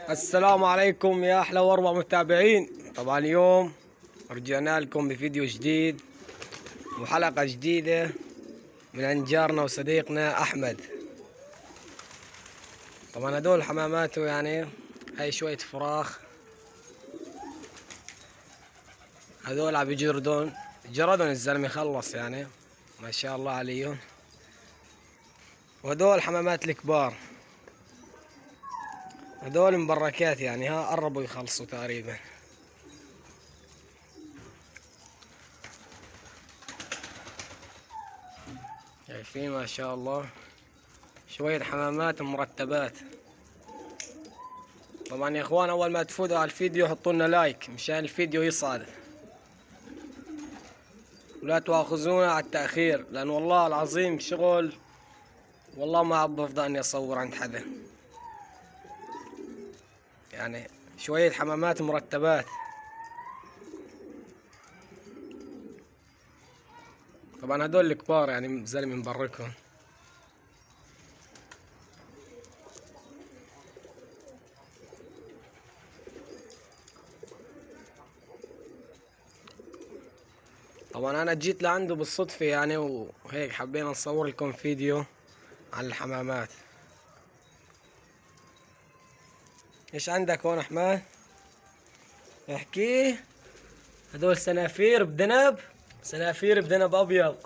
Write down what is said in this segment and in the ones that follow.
السلام عليكم يا احلى واربع متابعين. طبعا اليوم رجعنا لكم بفيديو جديد وحلقة جديدة من عند جارنا وصديقنا احمد. طبعا هدول حماماته، يعني هاي شوية فراخ، هذول عم جردون الزلمة خلص، يعني ما شاء الله عليهم. وهدول حمامات الكبار، هدول مبركات، يعني قربوا يخلصوا تقريبا. شايفين ما شاء الله شوية حمامات مرتبات. طبعا يا اخوان، اول ما تفوتوا على الفيديو حطوا لنا لايك مشان الفيديو يصعد، ولا تواخذونا على التأخير، لان والله العظيم شغل، والله ما بفضل اني اصور عند حدا. يعني شوية حمامات مرتبات. طبعا هدول الكبار، يعني زلمة مبركهم. طبعا انا جيت لعنده بالصدفة، يعني وهيك حبينا نصور لكم فيديو عن الحمامات. ايش عندك هون احمد؟ احكي. هدول سنافير بدنب، سنافير بدنب ابيض.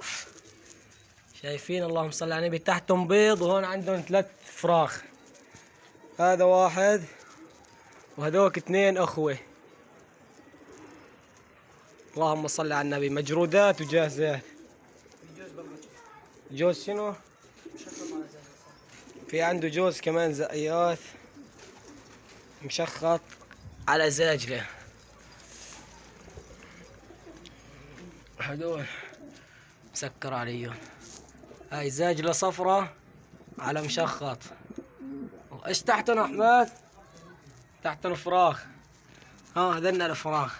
شايفين؟ اللهم صل على النبي. تحتهم بيض، وهون عندهم 3 فراخ. هذا واحد، وهذوك 2 اخوة. اللهم صل على النبي. مجرودات وجاهزات. جوز شنو؟ في عنده جوز كمان زقيات مشخط على زاجله. هذول مسكر عليهم. هاي زاجله صفرة على مشخط. ايش تحتنا احمد؟ تحتنا فراخ. هذلنا الفراخ.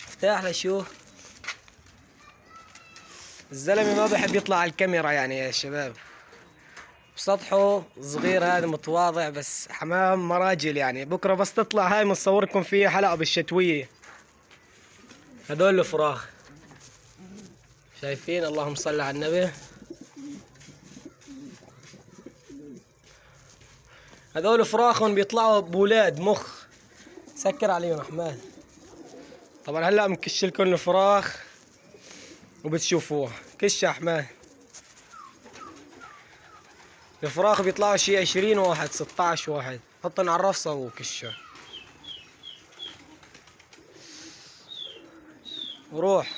افتح لشوف. الزلمه ما بحب يطلع على الكاميرا يعني يا شباب. سطحه صغير، هذا متواضع، بس حمام مراجل. يعني بكره بس تطلع هاي بنصوركم فيها حلقه بالشتويه. هذول الفراخ. شايفين؟ اللهم صل على النبي. هذول فراخهم بيطلعوا بولاد مخ. سكر عليهم احمد. طبعا هلا بنكش لكم الفراخ وبتشوفوها. كش يا احمد. الفراخ بيطلعوا شي 20 واحد 16 واحد. حطن على الرفصة وكشه وروح.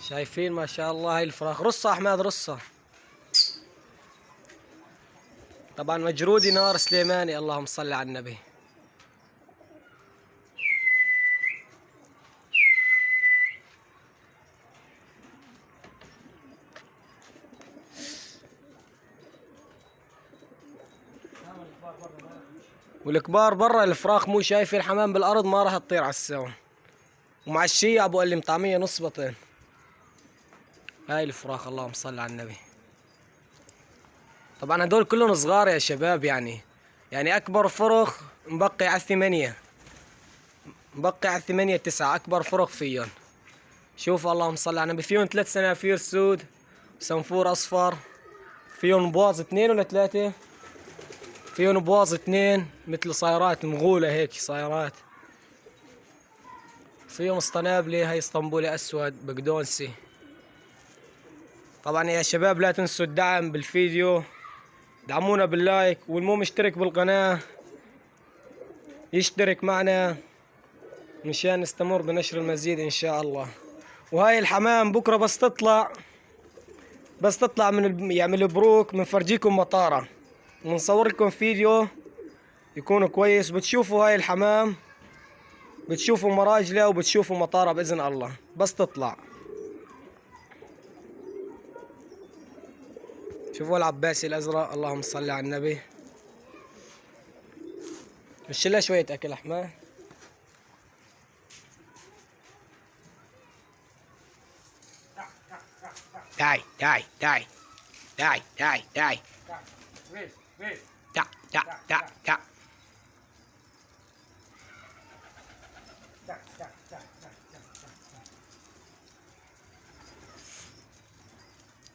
شايفين ما شاء الله؟ هاي الفراخ. رصة احمد، رصة. طبعا مجرودي نار سليماني. اللهم صل على النبي. والكبار برا، الفراخ مو شايفة الحمام بالارض، ما راح تطير على السوا. ومع الشي ابو اللي مطعمية نص بطن. هاي الفراخ. اللهم صل على النبي. طبعا هدول كلهم صغار يا شباب. يعني اكبر فرخ مبقي على 8، مبقي على 8 9 اكبر فرخ فيهم. شوف اللهم صل على النبي. فيهم 3 سنافير سود وسنفور اصفر. فيهم بواز 2 ولا 3. فيهم بواز 2 مثل صايرات مغولة هيك صايرات. فيهم اسطنابلي، هاي اسطنبولي اسود بقدونسي. طبعا يا شباب لا تنسوا الدعم بالفيديو، دعمونا باللايك، والمو مشترك بالقناة يشترك معنا مشان نستمر بنشر المزيد ان شاء الله. وهاي الحمام بكره بس تطلع من يعمل البروك بنفرجيكم مطارة، ونصور لكم فيديو يكون كويس. بتشوفوا هاي الحمام، بتشوفوا مراجله وبتشوفوا مطارة باذن الله بس تطلع. شوفوا العباسي الازرق. اللهم صل على النبي. مش لها شوية اكل احمد. تعي تعي. تعي تعي تعي تعي تعي تعي تعي تعي تعي.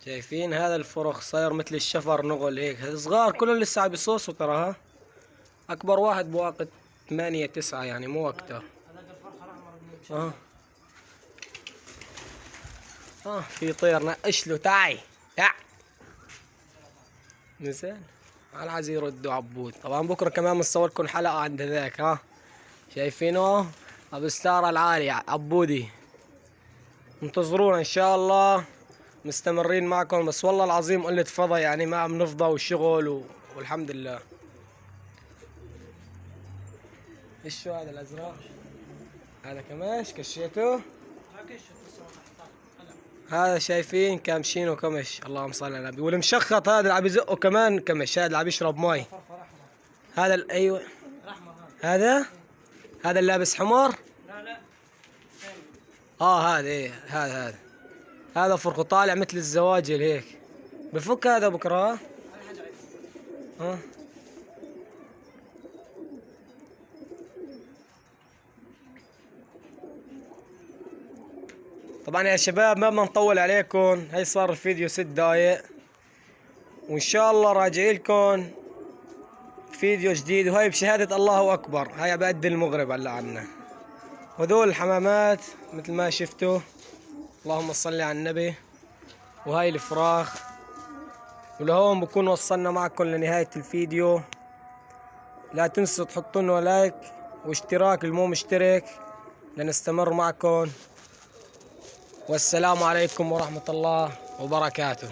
شايفين هذا الفرخ صاير مثل الشفر نغل هيك، هذا صغار كلهم لسه عم بيصوصوا ترى. ها اكبر واحد بواقع 8 9 يعني مو اكتر. في طير نقش له. تعي تعي نزل على عايز يردوا عبود. طبعا بكره كمان بنصور لكم حلقه عند ذاك. ها شايفينه ابو الستاره العالي عبودي. انتظرونا ان شاء الله، مستمرين معكم. بس والله العظيم قلة فضا يعني ما عم نفضى والشغل والحمد لله. ايش شو هذا الازرق؟ هذا كمش كشيته. هذا شايفين كامشينه كمش. اللهم صل على النبي. والمشخط هذا اللي عم يزقه كمان كمش. هذا اللي عم يشرب مي. هذا ايوه هذا اللي لابس حمار. هذا ايه هذا فرخ طالع مثل الزواجل هيك. بفك هذا بكره. طبعا يا شباب ما بدنا نطول عليكم، هي صار الفيديو 6 دقايق، وان شاء الله راجع لكم فيديو جديد. وهي بشهادة الله اكبر، هاي بأدي المغرب هلا عنا. وهذول الحمامات مثل ما شفتوا، اللهم صل على النبي. وهاي الفراخ. ولهون بكون وصلنا معكم لنهاية الفيديو. لا تنسوا تحطوا لنا لايك واشتراك المو مشترك لنستمر معكم. والسلام عليكم ورحمة الله وبركاته.